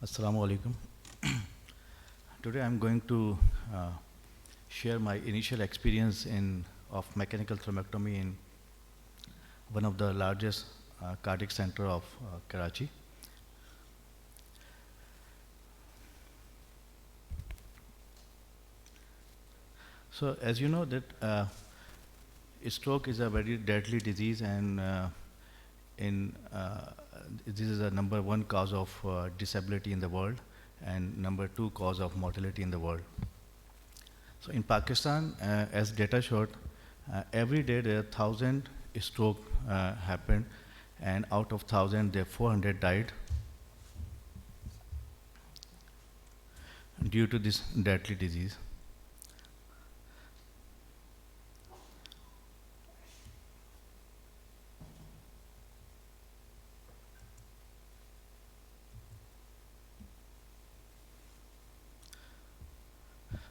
Assalamu alaikum. Today I'm going to share my initial experience of mechanical thrombectomy in one of the largest cardiac center of Karachi. So as you know that stroke is a very deadly disease, and this is a number one cause of disability in the world and number two cause of mortality in the world. So in Pakistan, as data showed, every day there are 1,000 stroke happen, and out of 1,000, there 400 died due to this deadly disease.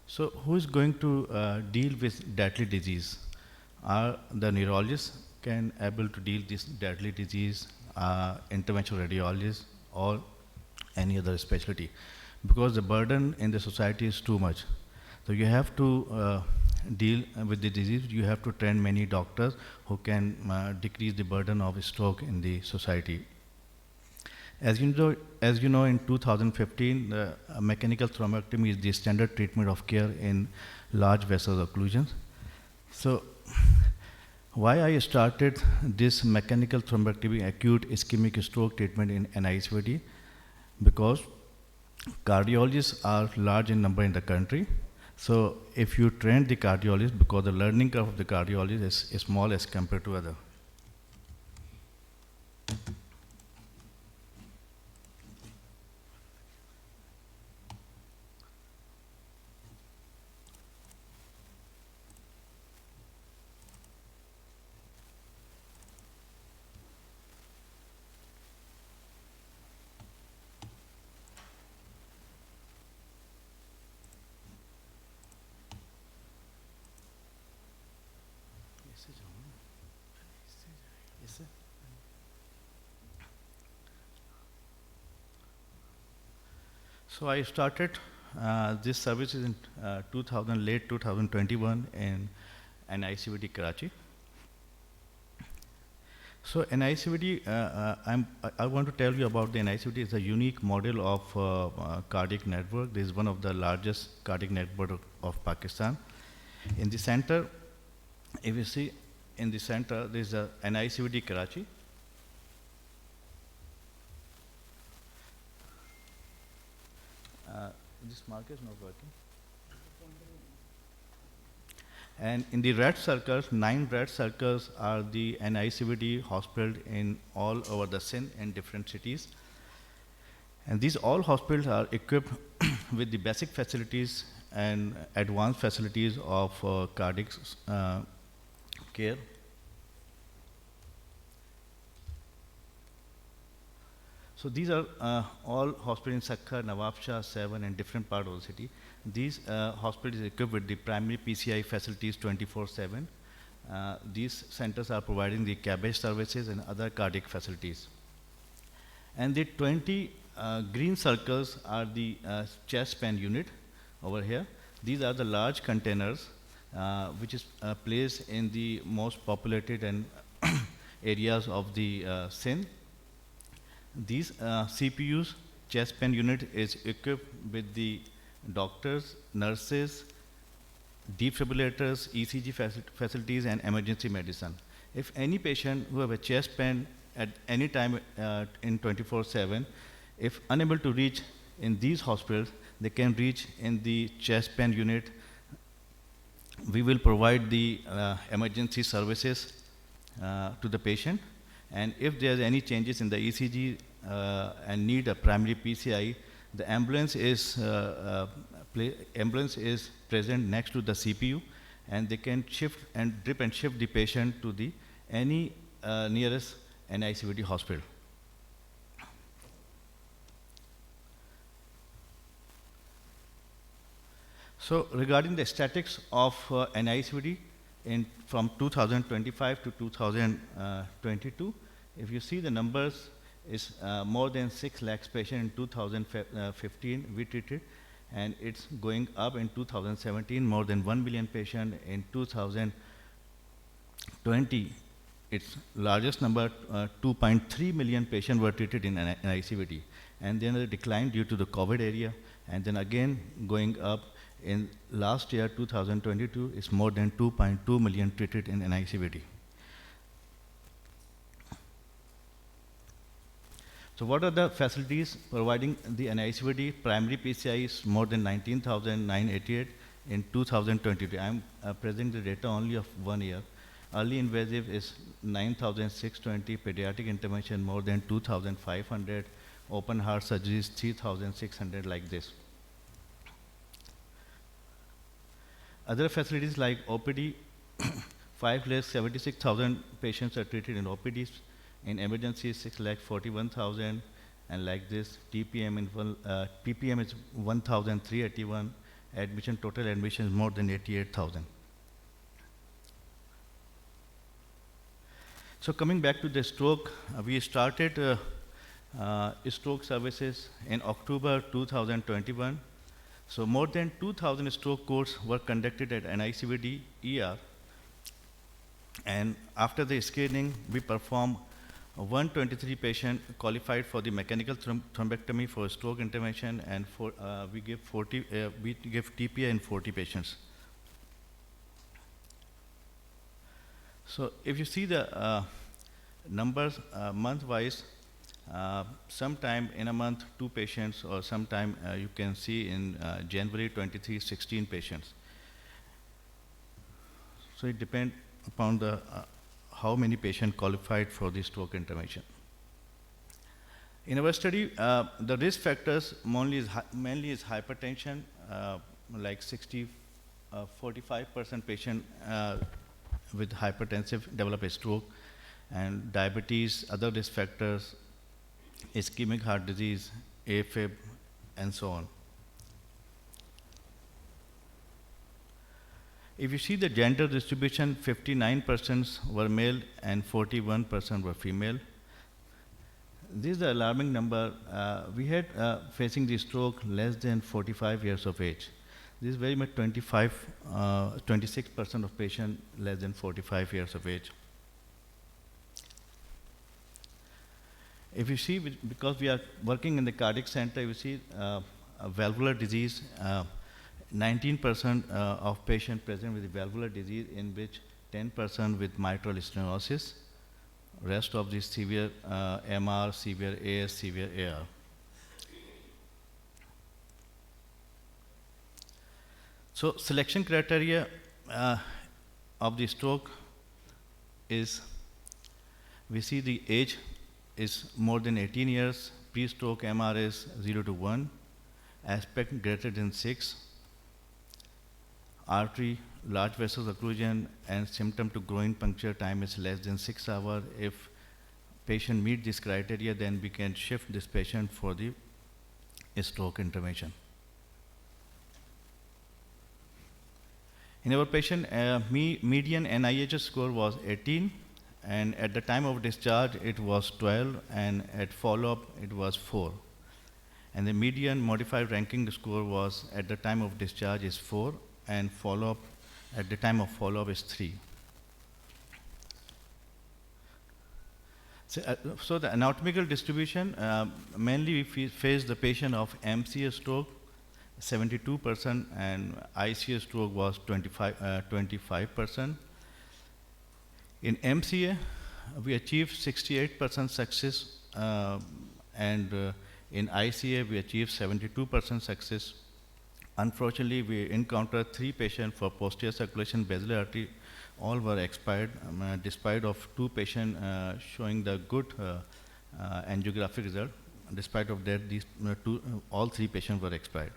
So who is going to deal with deadly disease? Are the neurologists can able to deal this deadly disease, interventional radiologists, or any other specialty? Because the burden in the society is too much. So you have to deal with the disease. You have to train many doctors who can decrease the burden of stroke in the society. As you know, in 2015, mechanical thrombectomy is the standard treatment of care in large vessel occlusions. So, why I started this mechanical thrombectomy acute ischemic stroke treatment in NICVD? Because cardiologists are large in number in the country. So, if you train the cardiologist, because the learning curve of the cardiologist is small as compared to other. So I started this service in late 2021 in NICVD Karachi. So NICVD, I want to tell you about the NICVD. It's a unique model of cardiac network. This is one of the largest cardiac network of Pakistan. In the center, if you see in the center, there is a NICVD Karachi. This marker is not working. And in the red circles, 9 red circles are the NICVD hospital in all over the Sindh in different cities. And these all hospitals are equipped with the basic facilities and advanced facilities of cardiac care. So these are all hospitals in Sakkar, Nawab Shah, Seven, and different parts of the city. These hospitals are equipped with the primary PCI facilities 24/7. These centers are providing the cabbage services and other cardiac facilities. And the 20 green circles are the chest pan unit over here. These are the large containers which is placed in the most populated and areas of the Sindh. These CPUs, chest pan unit, is equipped with the doctors, nurses, defibrillators, ECG facilities, and emergency medicine. If any patient who have a chest pain at any time in 24/7, if unable to reach in these hospitals, they can reach in the chest pain unit. We will provide the emergency services to the patient. And if there's any changes in the ECG and need a primary PCI, the ambulance is present next to the CPU, and they can shift and drip and shift the patient to the any nearest NICVD hospital. So regarding the statistics of NICVD from 2025 to 2022, if you see the numbers is more than 6 lakhs patient in 2015 we treated, and it's going up in 2017, more than 1 million patient in 2020. Its largest number, 2.3 million patients were treated in NICVT, and then a decline due to the COVID area, and then again going up in last year, 2022, is more than 2.2 million treated in NICVT. So what are the facilities providing the NICVT? Primary PCI is more than 19,988 in 2022. I'm presenting the data only of 1 year. Early invasive is 9,620, pediatric intervention more than 2,500, open heart surgeries 3,600, like this. Other facilities like OPD, 5,76,000 patients are treated in OPDs. In emergency, 6,41,000, and like this. TPM PPM is 1,381. Admission, total admission is more than 88,000. So coming back to the stroke, we started stroke services in October 2021. So more than 2,000 stroke courses were conducted at NICVT ER. And after the screening, we performed 123 patients qualified for the mechanical thrombectomy for stroke intervention, and we give TPA in 40 patients. So if you see the numbers month-wise, sometime in a month 2 patients, or sometime you can see in January 23, 16 patients. So it depends upon the how many patients qualified for the stroke intervention. In our study, the risk factors mainly is hypertension, like 45% patient with hypertensive develop a stroke, and diabetes, other risk factors, ischemic heart disease, AFib, and so on. If you see the gender distribution, 59% were male and 41% were female. This is the alarming number. We had facing the stroke less than 45 years of age. This is very much 26% of patients less than 45 years of age. If you see, because we are working in the cardiac center, you see valvular disease, 19% of patients present with valvular disease, in which 10% with mitral stenosis, rest of this severe MR, severe AS, severe AR. So selection criteria of the stroke is, we see the age is more than 18 years, pre-stroke MR is 0 to 1, aspect greater than 6, artery, large vessels occlusion, and symptom to groin puncture time is less than 6 hours. If patient meet this criteria, then we can shift this patient for the stroke intervention. In our patient, median NIHS score was 18, and at the time of discharge it was 12, and at follow-up it was 4. And the median modified ranking score was at the time of discharge is 4, and follow-up at the time of follow-up is 3. So the anatomical distribution, mainly we face the patient of MCA stroke, 72%, and ICA stroke was 25%. In MCA, we achieved 68% success, and in ICA, we achieved 72% success. Unfortunately, we encountered 3 patients for posterior circulation basilar artery. All were expired, despite of 2 patients showing the good angiographic result. Despite of that, these all 3 patients were expired.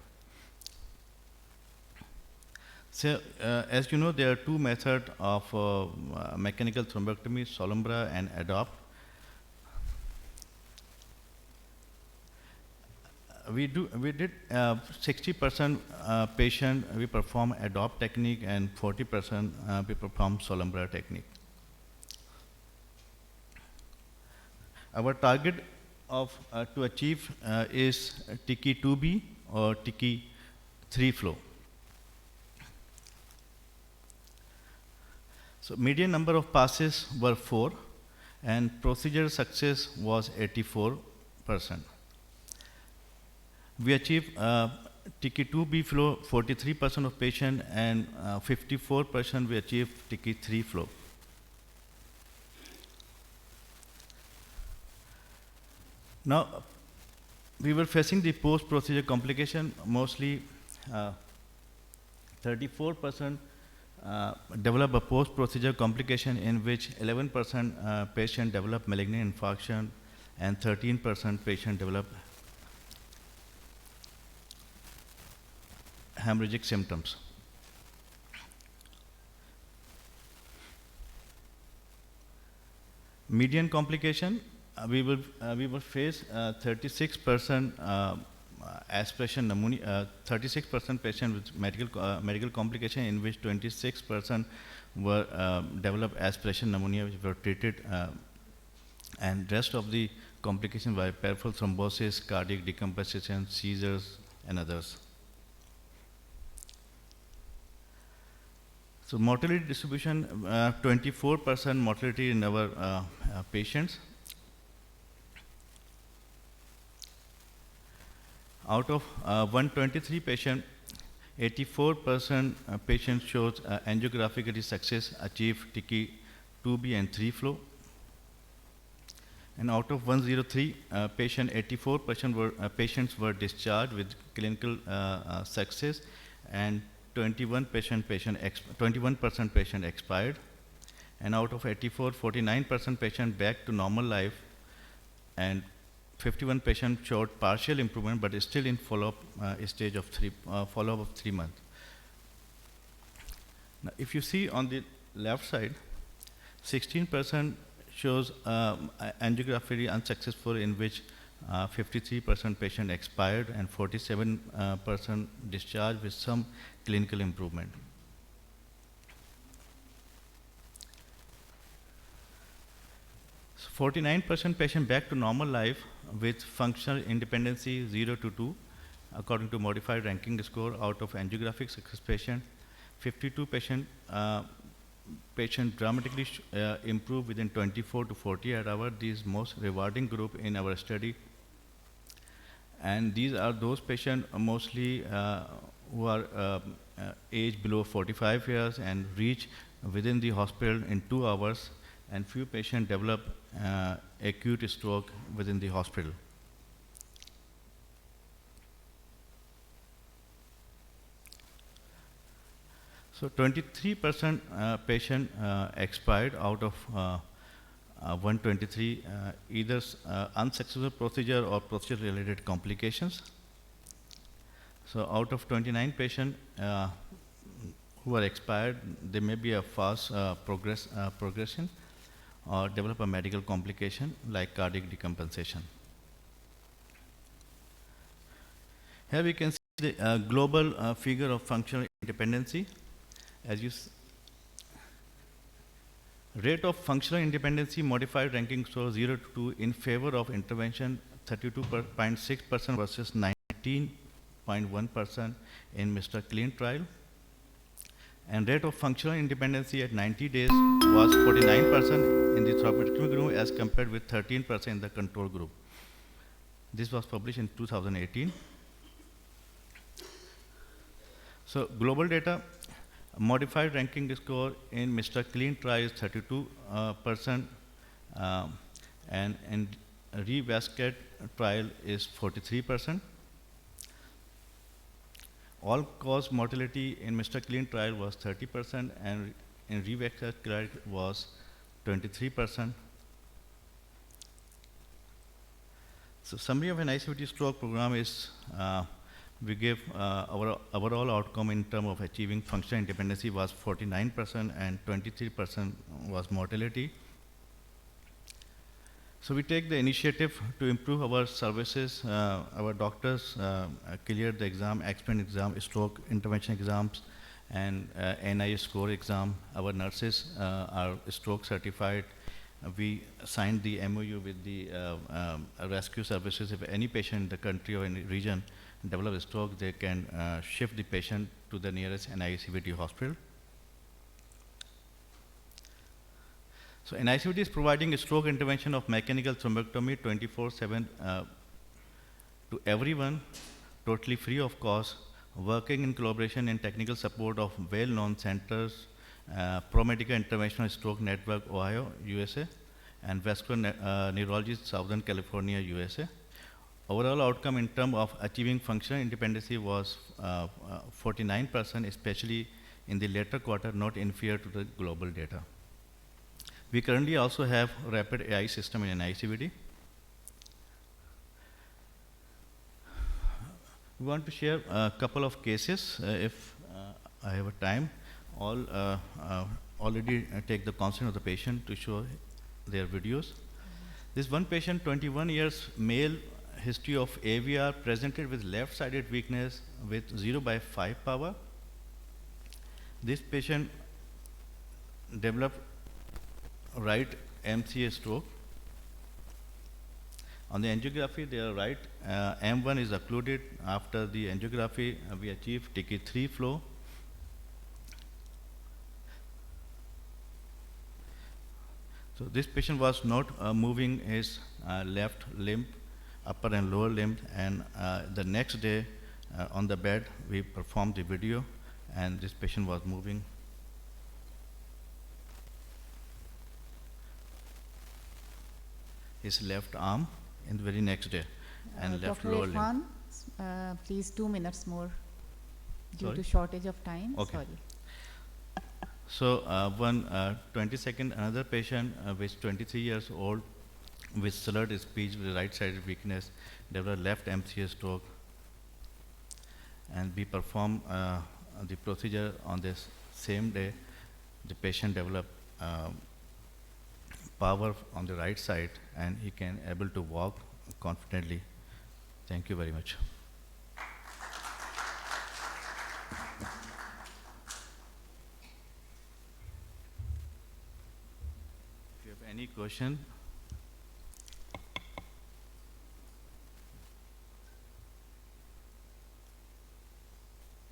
So, as you know, there are 2 methods of mechanical thrombectomy, Solumbra and ADOPT. We did 60% patient we perform ADOPT technique, and 40% we perform Solumbra technique. Our target of to achieve is TICI 2B or TICI 3 flow. So median number of passes were 4 and procedure success was 84%. We achieved TICI 2B flow 43% of patient and 54% we achieved TICI 3 flow. Now, we were facing the post-procedure complication. Mostly 34% develop a post-procedure complication in which 11% patient develop malignant infarction and 13% patient develop hemorrhagic symptoms. Median complication, we will face 36% aspiration pneumonia, 36% patient with medical complication, in which 26% were developed aspiration pneumonia, which were treated, and rest of the complications were peripheral thrombosis, cardiac decompensation, seizures, and others. So mortality distribution, 24% mortality in our patients. Out of 123 patients, 84% patients showed angiographically success, achieved TICI 2B and 3 flow. And out of 103 patients, 84% patients were discharged with clinical success, and 21% patient expired. And out of 84, 49% patient back to normal life, and 51 patients showed partial improvement, but is still in follow-up stage of follow-up of 3 months. Now, if you see on the left side, 16% shows angiography unsuccessful, in which 53% patient expired and 47% discharged with some clinical improvement. So 49% patient back to normal life with functional independency 0 to 2, according to modified ranking score out of angiographic success patient. 52 patient dramatically improved within 24 to 48 hours. This is most rewarding group in our study. And these are those patients mostly who are aged below 45 years and reach within the hospital in 2 hours, and few patients develop acute stroke within the hospital. So 23% patient expired out of 123, either unsuccessful procedure or procedure-related complications. So out of 29 patients who are expired, there may be a fast progression or develop a medical complication like cardiac decompensation. Here we can see the global figure of functional independency. As you rate of functional independency modified ranking score 0 to 2 in favor of intervention, 32.6% versus 19.1% in Mr. Clean trial. And rate of functional independency at 90 days was 49% in the thrombectomy group as compared with 13% in the control group. This was published in 2018. So global data, modified ranking score in Mr. Clean trial is 32%, and in Revasculated trial is 43%. All-cause mortality in Mr. Clean trial was 30%, and in Revasculated trial was 23%. So summary of an ICVT stroke program is we gave our overall outcome in terms of achieving functional independency was 49% and 23% was mortality. So we take the initiative to improve our services. Our doctors cleared the exam, expert exam, stroke intervention exams, and NIH score exam. Our nurses are stroke certified, We signed the MOU with the rescue services. If any patient in the country or in the region develop a stroke, they can shift the patient to the nearest NICVT hospital. So NICVT is providing a stroke intervention of mechanical thrombectomy 24/7 to everyone, totally free of cost, working in collaboration and technical support of well-known centers, ProMedica Interventional Stroke Network, Ohio, USA, and Vascular Neurology, Southern California, USA. Overall outcome in terms of achieving functional independence was 49%, especially in the later quarter, not inferior to the global data. We currently also have rapid AI system in NICVT. We want to share a couple of cases, if I have a time. All already take the consent of the patient to show their videos. This one patient, 21 years, male, history of AVR, presented with left-sided weakness with 0/5 power. This patient developed right MCA stroke. On the angiography, they are right. M1 is occluded. After the angiography, we achieved TK3 flow. So this patient was not moving his left limb, upper and lower limb, and the next day on the bed, we performed the video, and this patient was moving. His left arm in the very next day, and left Dr. lower limb. Irfan, please 2 minutes more due Sorry? to shortage of time. Okay. Sorry. So 22nd, another patient with 23 years old with slurred speech with right-sided weakness, developed left MCA stroke, and we performed the procedure on this same day. The patient developed power on the right side, and he can able to walk confidently. Thank you very much. If you have any question,